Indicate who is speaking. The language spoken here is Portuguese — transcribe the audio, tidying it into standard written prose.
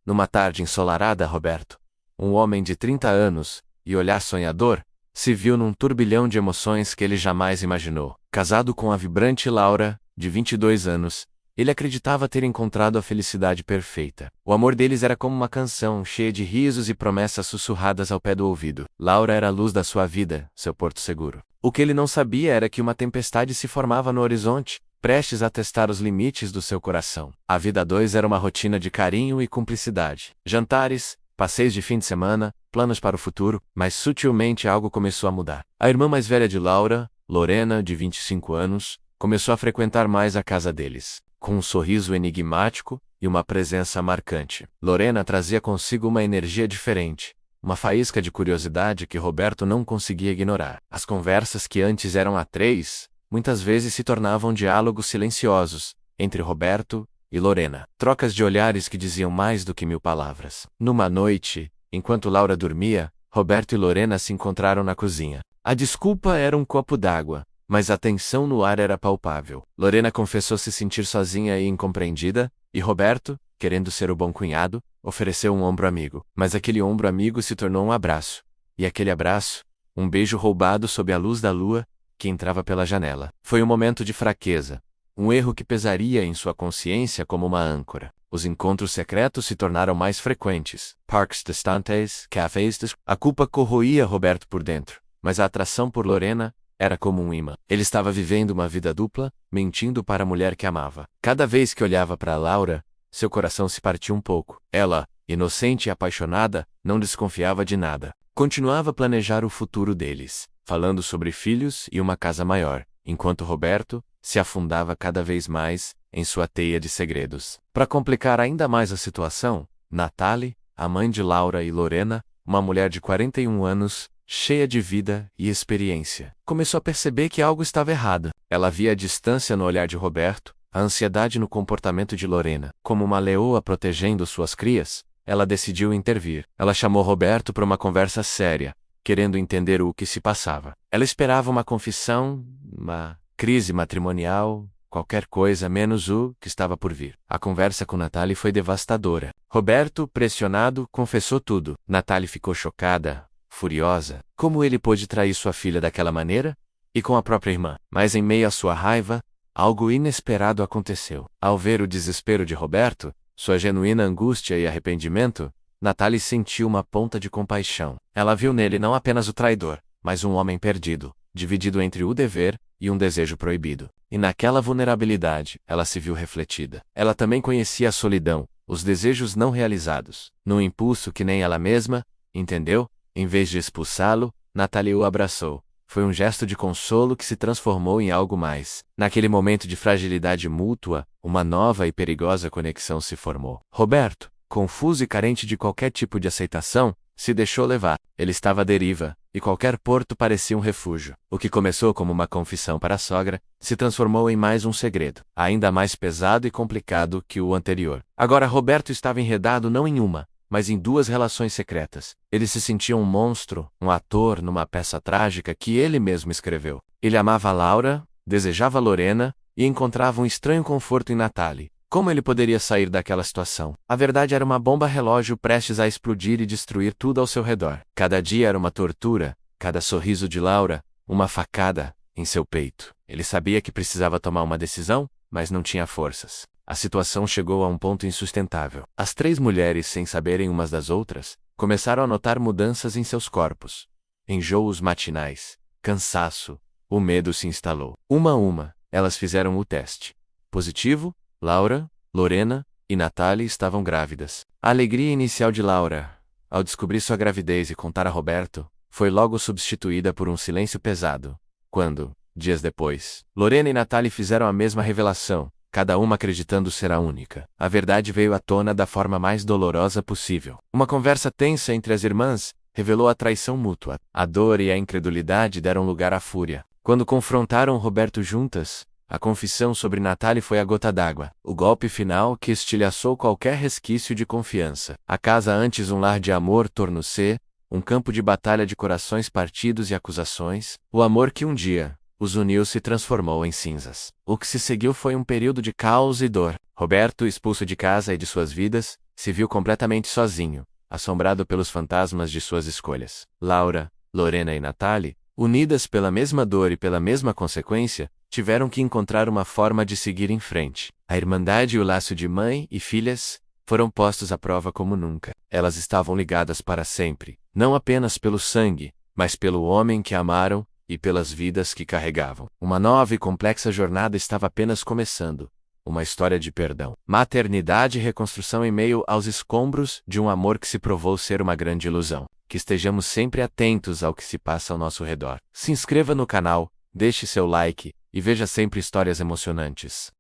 Speaker 1: Numa tarde ensolarada, Roberto, um homem de 30 anos, e olhar sonhador, se viu num turbilhão de emoções que ele jamais imaginou. Casado com a vibrante Laura, de 22 anos, ele acreditava ter encontrado a felicidade perfeita. O amor deles era como uma canção, cheia de risos e promessas sussurradas ao pé do ouvido. Laura era a luz da sua vida, seu porto seguro. O que ele não sabia era que uma tempestade se formava no horizonte, prestes a testar os limites do seu coração. A vida a dois era uma rotina de carinho e cumplicidade. Jantares, passeios de fim de semana, planos para o futuro, mas sutilmente algo começou a mudar. A irmã mais velha de Laura, Lorena, de 25 anos, começou a frequentar mais a casa deles, com um sorriso enigmático e uma presença marcante. Lorena trazia consigo uma energia diferente, uma faísca de curiosidade que Roberto não conseguia ignorar. As conversas que antes eram a três, muitas vezes se tornavam diálogos silenciosos, entre Roberto e Lorena. Trocas de olhares que diziam mais do que 1000 palavras. Numa noite, enquanto Laura dormia, Roberto e Lorena se encontraram na cozinha. A desculpa era um copo d'água, mas a tensão no ar era palpável. Lorena confessou se sentir sozinha e incompreendida, e Roberto, querendo ser o bom cunhado, ofereceu um ombro amigo. Mas aquele ombro amigo se tornou um abraço. E aquele abraço, um beijo roubado sob a luz da lua, que entrava pela janela. Foi um momento de fraqueza, um erro que pesaria em sua consciência como uma âncora. Os encontros secretos se tornaram mais frequentes. Parques distantes, cafés. A culpa corroía Roberto por dentro, mas a atração por Lorena era como um imã. Ele estava vivendo uma vida dupla, mentindo para a mulher que amava. Cada vez que olhava para Laura, seu coração se partia um pouco. Ela, inocente e apaixonada, não desconfiava de nada. Continuava a planejar o futuro deles, falando sobre filhos e uma casa maior, enquanto Roberto se afundava cada vez mais em sua teia de segredos. Para complicar ainda mais a situação, Natalie, a mãe de Laura e Lorena, uma mulher de 41 anos, cheia de vida e experiência, começou a perceber que algo estava errado. Ela via a distância no olhar de Roberto, a ansiedade no comportamento de Lorena. Como uma leoa protegendo suas crias, ela decidiu intervir. Ela chamou Roberto para uma conversa séria, querendo entender o que se passava. Ela esperava uma confissão, uma crise matrimonial, qualquer coisa menos o que estava por vir. A conversa com Natalie foi devastadora. Roberto, pressionado, confessou tudo. Natalie ficou chocada, furiosa. Como ele pôde trair sua filha daquela maneira? E com a própria irmã. Mas em meio à sua raiva, algo inesperado aconteceu. Ao ver o desespero de Roberto, sua genuína angústia e arrependimento, Natalie sentiu uma ponta de compaixão. Ela viu nele não apenas o traidor, mas um homem perdido, dividido entre o dever e um desejo proibido. E naquela vulnerabilidade, ela se viu refletida. Ela também conhecia a solidão, os desejos não realizados. Num impulso que nem ela mesma entendeu, em vez de expulsá-lo, Natalie o abraçou. Foi um gesto de consolo que se transformou em algo mais. Naquele momento de fragilidade mútua, uma nova e perigosa conexão se formou. Roberto, confuso e carente de qualquer tipo de aceitação, se deixou levar. Ele estava à deriva, e qualquer porto parecia um refúgio. O que começou como uma confissão para a sogra, se transformou em mais um segredo, ainda mais pesado e complicado que o anterior. Agora Roberto estava enredado não em uma, mas em duas relações secretas. Ele se sentia um monstro, um ator numa peça trágica que ele mesmo escreveu. Ele amava Laura, desejava Lorena, e encontrava um estranho conforto em Natalie. Como ele poderia sair daquela situação? A verdade era uma bomba relógio prestes a explodir e destruir tudo ao seu redor. Cada dia era uma tortura, cada sorriso de Laura, uma facada em seu peito. Ele sabia que precisava tomar uma decisão, mas não tinha forças. A situação chegou a um ponto insustentável. As três mulheres, sem saberem umas das outras, começaram a notar mudanças em seus corpos. Enjoos matinais, cansaço, o medo se instalou. Uma a uma, elas fizeram o teste. Positivo, Laura, Lorena e Natalie estavam grávidas. A alegria inicial de Laura, ao descobrir sua gravidez e contar a Roberto, foi logo substituída por um silêncio pesado, quando, dias depois, Lorena e Natalie fizeram a mesma revelação, cada uma acreditando ser a única. A verdade veio à tona da forma mais dolorosa possível. Uma conversa tensa entre as irmãs revelou a traição mútua. A dor e a incredulidade deram lugar à fúria. Quando confrontaram Roberto juntas, a confissão sobre Natalie foi a gota d'água, o golpe final que estilhaçou qualquer resquício de confiança. A casa antes um lar de amor tornou-se um campo de batalha de corações partidos e acusações. O amor que um dia os uniu se transformou em cinzas. O que se seguiu foi um período de caos e dor. Roberto, expulso de casa e de suas vidas, Se viu completamente sozinho, assombrado pelos fantasmas de suas escolhas. Laura, Lorena e Natalie, unidas pela mesma dor e pela mesma consequência, tiveram que encontrar uma forma de seguir em frente. A irmandade e o laço de mãe e filhas foram postos à prova como nunca. Elas estavam ligadas para sempre, não apenas pelo sangue, mas pelo homem que amaram e pelas vidas que carregavam. Uma nova e complexa jornada estava apenas começando. Uma história de perdão, maternidade e reconstrução em meio aos escombros de um amor que se provou ser uma grande ilusão. Que estejamos sempre atentos ao que se passa ao nosso redor. Se inscreva no canal, deixe seu like e veja sempre histórias emocionantes.